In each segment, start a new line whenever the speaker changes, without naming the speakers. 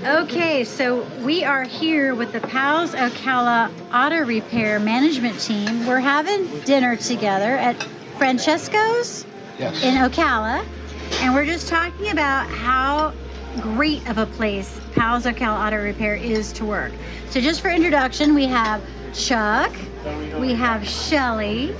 Okay, so we are here with the Pals Ocala Auto Repair Management Team. We're having dinner together at Francesco's in Ocala, and we're just talking about how great of a place Pals Ocala Auto Repair is to work. So just for introduction, we have Chuck, we have Shelly,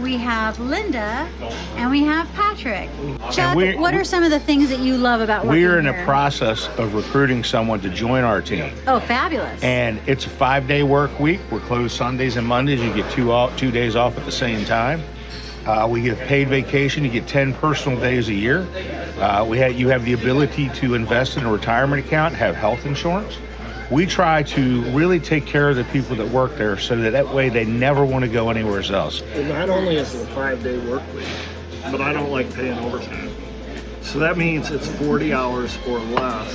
we have Linda, and we have Patrick. Chuck, what are some of the things that you love about working here?
We're in the process of recruiting someone to join our team.
Oh, fabulous.
And it's a 5-day work week. We're closed Sundays and Mondays. You get 2 days off at the same time. We give paid vacation. You get 10 personal days a year. You have the ability to invest in a retirement account, have health insurance. We try to really take care of the people that work there so that way they never want to go anywhere else.
And not only is it a 5-day work week, but I don't like paying overtime. So that means it's 40 hours or less.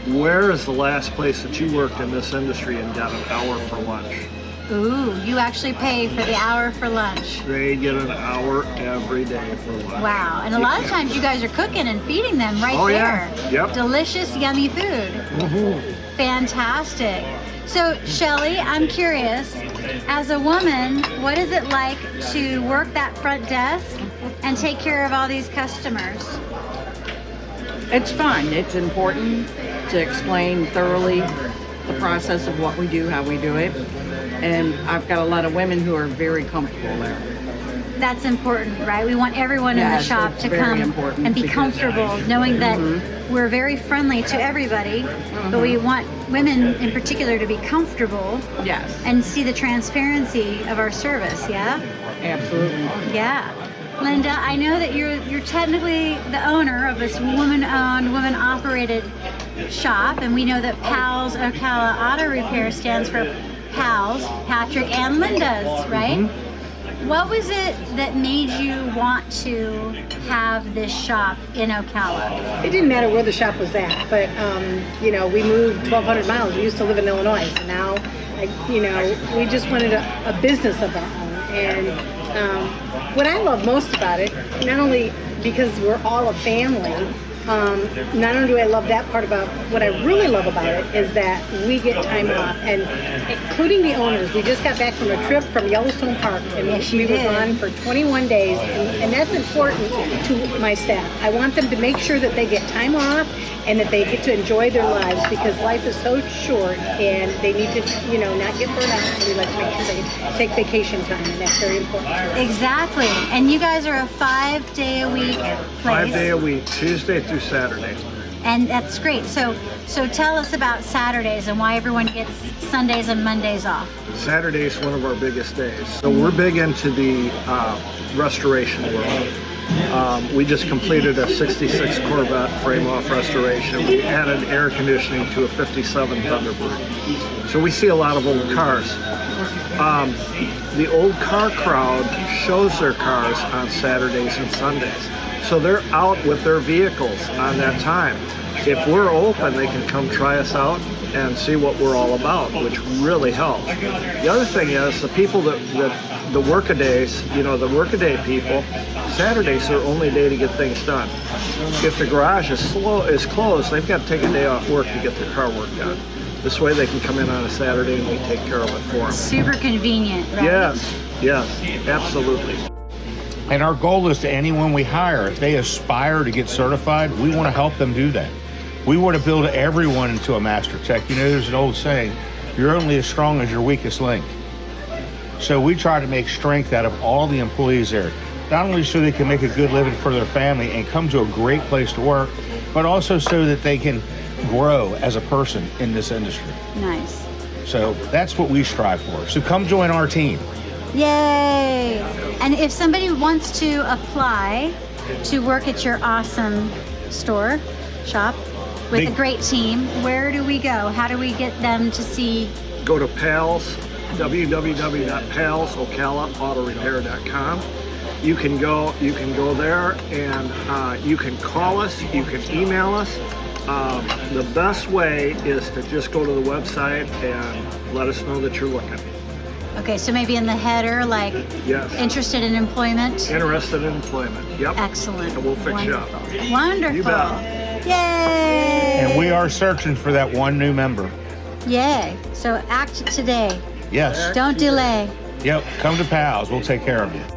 Where is the last place that you worked in this industry and got an hour for lunch?
Ooh, you actually pay for the hour for lunch.
They get an hour every day for lunch.
Wow, and a lot of times you guys are cooking and feeding them right there.
Yeah. Yep.
Delicious, yummy food.
Mm-hmm.
Fantastic. So, Shelly, I'm curious, as a woman, what is it like to work that front desk and take care of all these customers?
It's fun. It's important to explain thoroughly the process of what we do, how we do it. And I've got a lot of women who are very comfortable there.
That's important, right? We want everyone in the shop to come and be comfortable, knowing that we're very friendly to everybody, but we want women in particular to be comfortable and see the transparency of our service, yeah?
Absolutely.
Yeah. Linda, I know that you're technically the owner of this woman-owned, woman-operated shop, and we know that Pals Ocala Auto Repair stands for Pals, Patrick, and Linda's, right? What was it that made you want to have this shop in Ocala?
It didn't matter where the shop was at, but we moved 1,200 miles. We used to live in Illinois, so now, we just wanted a business of our own. And what I love most about it, not only because we're all a family, not only do I love that part about what I really love about it is that we get time off, and including the owners. We just got back from a trip from Yellowstone Park, and we were gone for 21 days, and that's important to my staff. I want them to make sure that they get time off and that they get to enjoy their lives, because life is so short and they need to, not get burned out. So we like to make sure they take vacation time, and that's very important.
Exactly. And you guys are a 5-day-a-week place.
5 day a week, Tuesday through Saturday.
And that's great. So tell us about Saturdays and why everyone gets Sundays and Mondays off.
Saturday is one of our biggest days. So we're big into the restoration world. We just completed a 66 Corvette frame-off restoration. We added air conditioning to a 57 Thunderbird. So we see a lot of old cars. The old car crowd shows their cars on Saturdays and Sundays. So they're out with their vehicles on that time. If we're open, they can come try us out and see what we're all about, which really helps. The other thing is the people the workadays, the workaday people, Saturday's their only day to get things done. If the garage is closed, they've got to take a day off work to get their car work done. This way they can come in on a Saturday and we take care of it for them.
Super convenient, right?
Yes, absolutely.
And our goal is to anyone we hire, if they aspire to get certified, we want to help them do that. We want to build everyone into a master tech. There's an old saying, you're only as strong as your weakest link. So we try to make strength out of all the employees there, not only so they can make a good living for their family and come to a great place to work, but also so that they can grow as a person in this industry.
Nice.
So that's what we strive for. So come join our team.
Yay! And if somebody wants to apply to work at your awesome shop with a great team, where do we go? How do we get them to see?
Go to www.palsocalaautorepair.com. You can go there, and you can call us, you can email us. The best way is to just go to the website and let us know that you're looking.
Okay, so maybe in the header, like interested in employment?
Interested in employment, yep.
Excellent.
And we'll fix you up.
Wonderful.
You bet.
Yay!
And we are searching for that one new member.
Yay. So act today.
Yes.
Don't delay.
Yep. Come to Pals. We'll take care of you.